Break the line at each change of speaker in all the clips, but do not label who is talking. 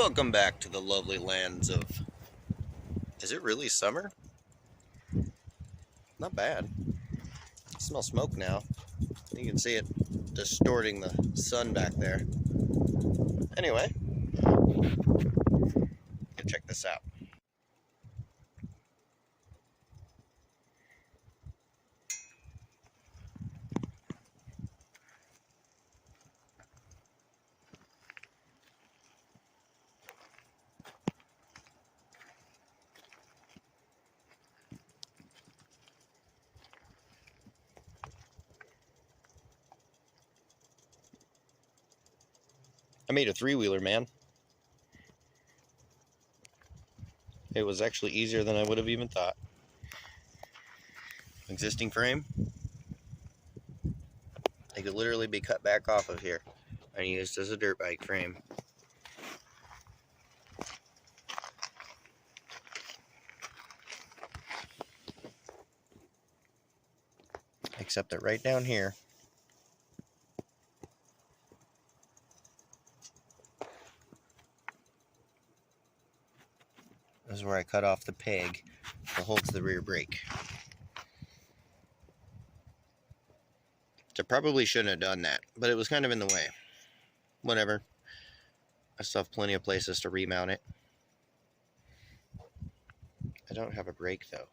Welcome back to the lovely lands of... Is it really summer? Not bad. I smell smoke now. You can see it distorting the sun back there. Anyway, check this out. I made a three-wheeler, man. It was actually easier than I would have even thought. Existing frame. It could literally be cut back off of here and used as a dirt bike frame. Except that right down here, this is where I cut off the peg that holds the rear brake. I probably shouldn't have done that, but it was kind of in the way. Whatever. I still have plenty of places to remount it. I don't have a brake though.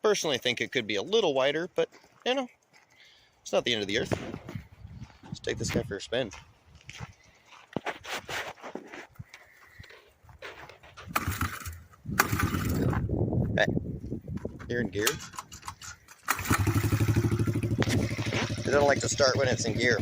Personally, I think it could be a little wider, but you know, it's not the end of the earth. Let's take this guy for a spin. Hey, you're in gear? It doesn't like to start when it's in gear.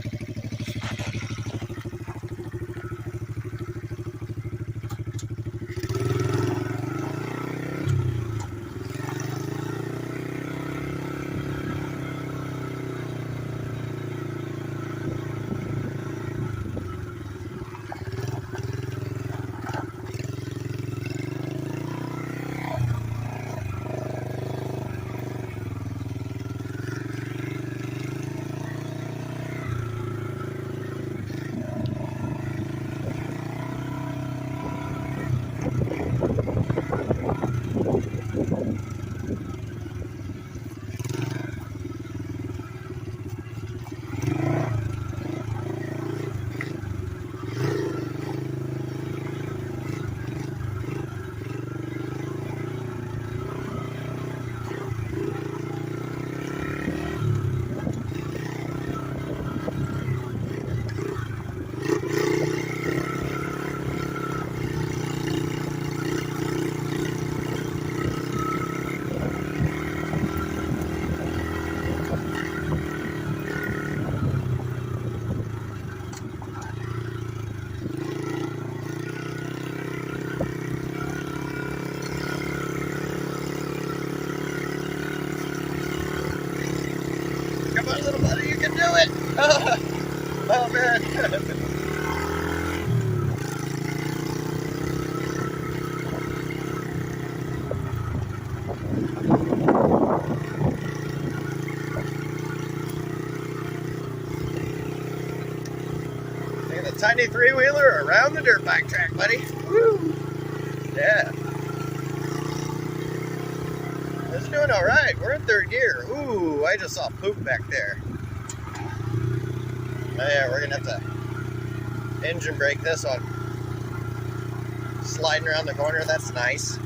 Come on, little buddy, you can do it! Oh, man. Taking the tiny three-wheeler around the dirt bike track, buddy. Woo! Yeah. It's doing all right. We're in third gear. Ooh, I just saw poop back there. Oh yeah, we're gonna have to engine brake this one. Sliding around the corner, that's nice.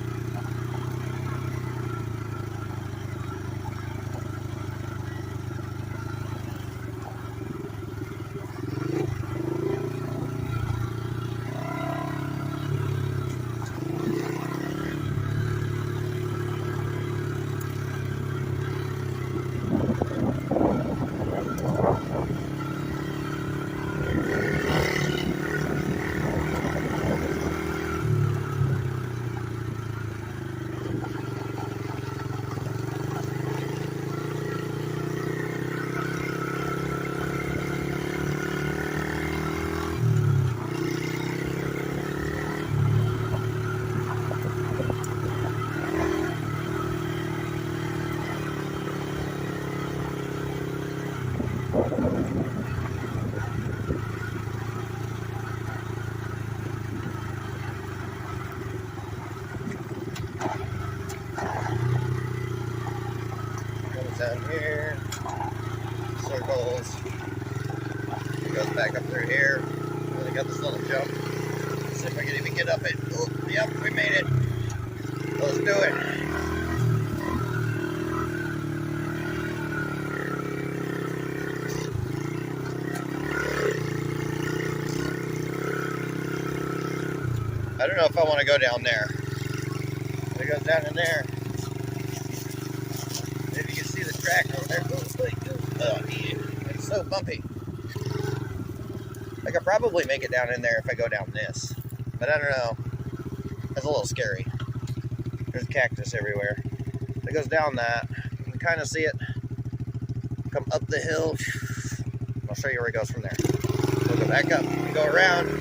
goes back up through here. And I got this little jump. See if I can even get up it. Oh, yep, we made it. Let's do it. I don't know if I want to go down there. It goes down in there. If you can see the track over there. Oh, it's so bumpy. I could probably make it down in there if I go down this. But I don't know. It's a little scary. There's cactus everywhere. It goes down that. You can kind of see it come up the hill. I'll show you where it goes from there. We'll go back up and go around.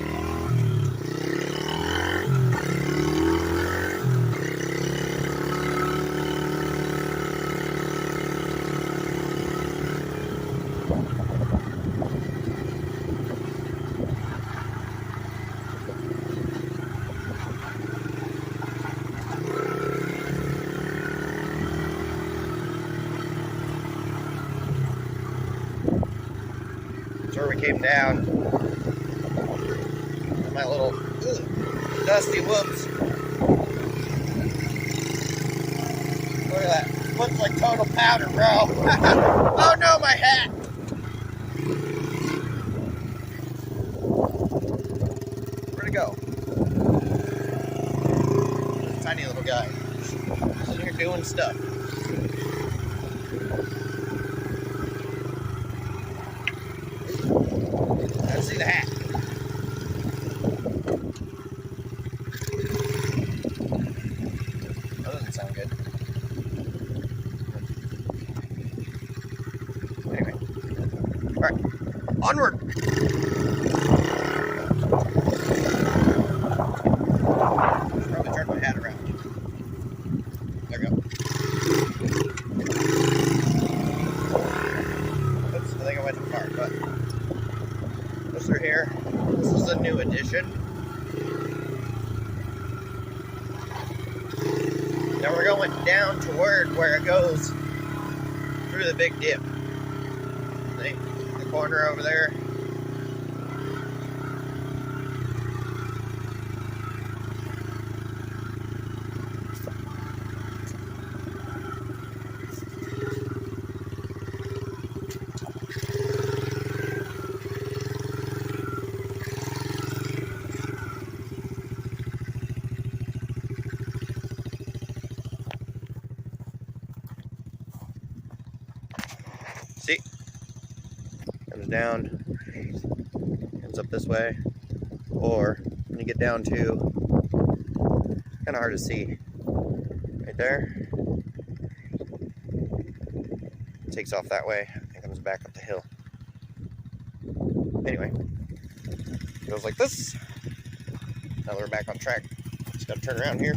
Where we came down. My little dusty whoops. Look at that. Looks like total powder, bro. Oh no, my hat. Where'd it go? Tiny little guy. Sitting here doing stuff. Let's see the hat. That doesn't sound good. Anyway. Alright. Onward! Probably turn my hat around. There we go. Oops, I think I went too far, but through here. This is a new addition. Now we're going down toward where it goes through the big dip. See? The corner over there. See? Comes down, ends up this way, or when you get down to, kind of hard to see, right there, it takes off that way and comes back up the hill. Anyway, it goes like this. Now that we're back on track, just gotta turn around here.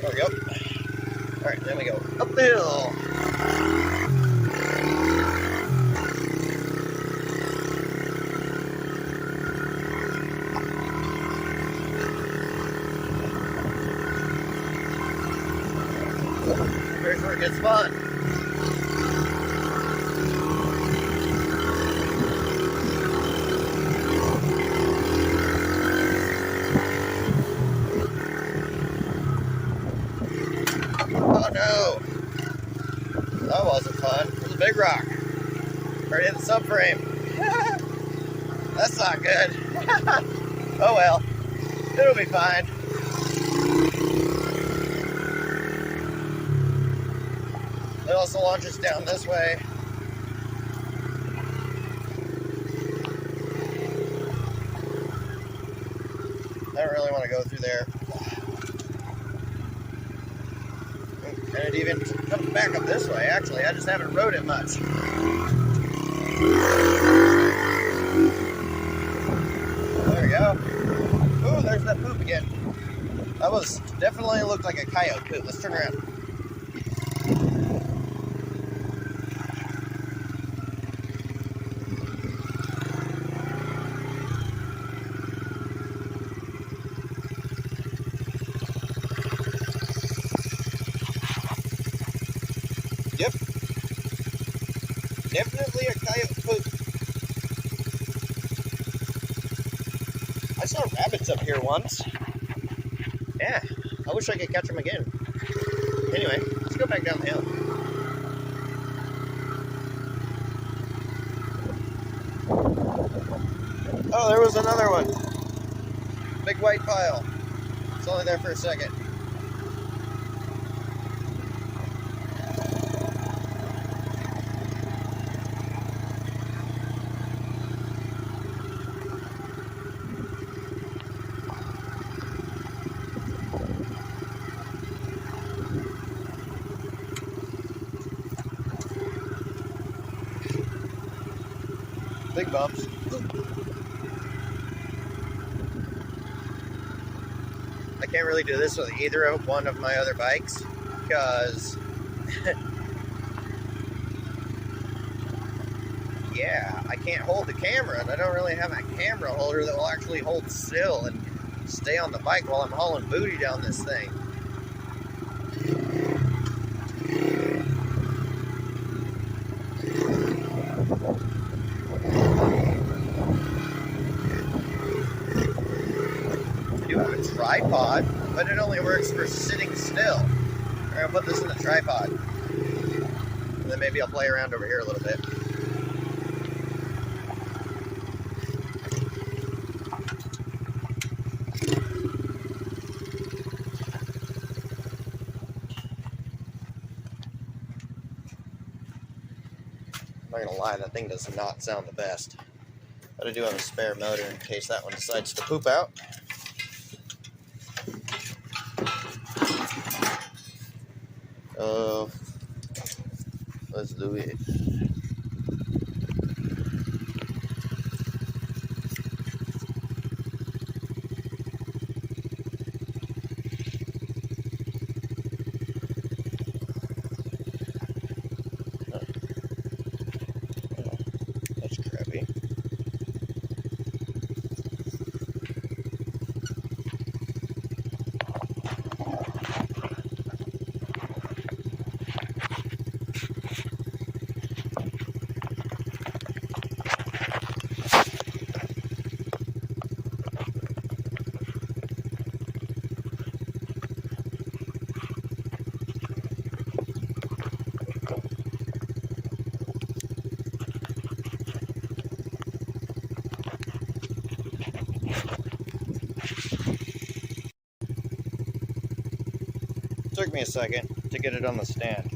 There we go. Alright, then we go up the hill. Here's where it gets fun. Oh no! That wasn't fun. It was a big rock. Right in the subframe. That's not good. Oh well. It'll be fine. It also launches down this way. I don't really want to go through there. And it even comes back up this way, actually. I just haven't rode it much. There we go. Ooh, there's that poop again. That was definitely looked like a coyote poop. Let's turn around. Definitely a coyote poop. I saw rabbits up here once. Yeah, I wish I could catch them again. Anyway, let's go back down the hill. Oh, there was another one. Big white pile. It's only there for a second. Big bumps. I can't really do this with either of one of my other bikes because yeah, I can't hold the camera and I don't really have a camera holder that will actually hold still and stay on the bike while I'm hauling booty down this thing. I do have a tripod, but it only works for sitting still. I'm gonna put this in the tripod. And then maybe I'll play around over here a little bit. I'm not gonna lie, that thing does not sound the best. But I do have a spare motor in case that one decides to poop out. Let's do it. That's crappy. Took me a second to get it on the stand.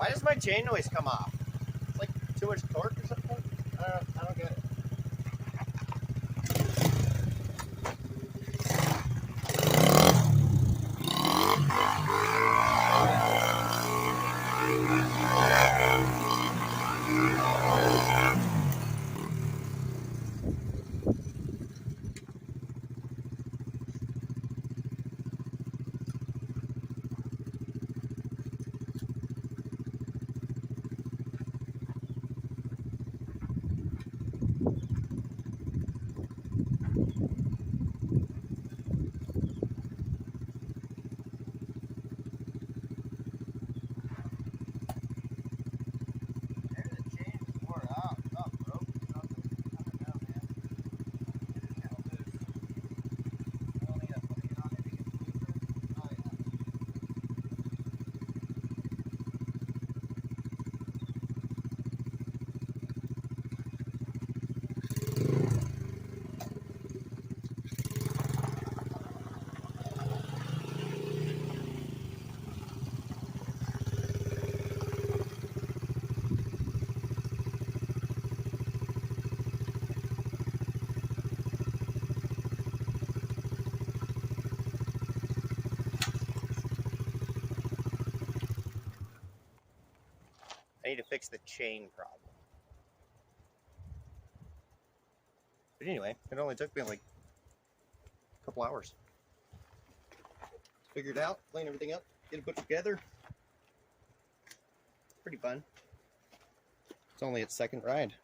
Why does my chain noise come off? It's like too much torque or something? I don't get it. I need to fix the chain problem. But anyway, it only took me like a couple hours to figure it out, clean everything up, get it put together. Pretty fun. It's only its second ride.